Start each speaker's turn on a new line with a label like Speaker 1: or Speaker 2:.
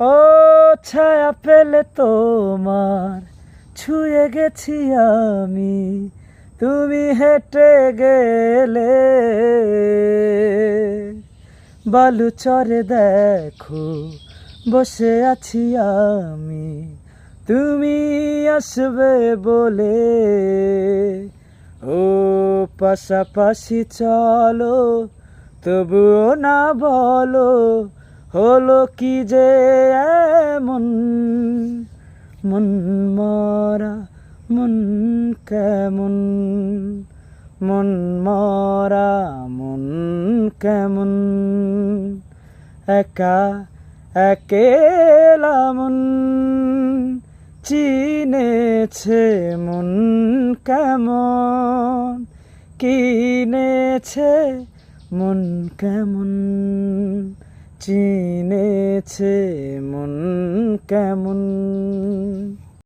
Speaker 1: ও ছায়া পেলে তোমার ছুঁয়ে গেছি আমি, তুমি হেঁটে গেলে বালুচরে দেখো বসে আছি আমি, তুমি আসবে বলে। ও পাশাপাশি চলো, তবুও না বলো হলো কি যে এমন, মন মরা মন কেমন, মন মরা মন কেমন, একা একেলা মন চিনেছে মন কেমন, কিনেছে মন কেমন, চিনেছে মন কেমন।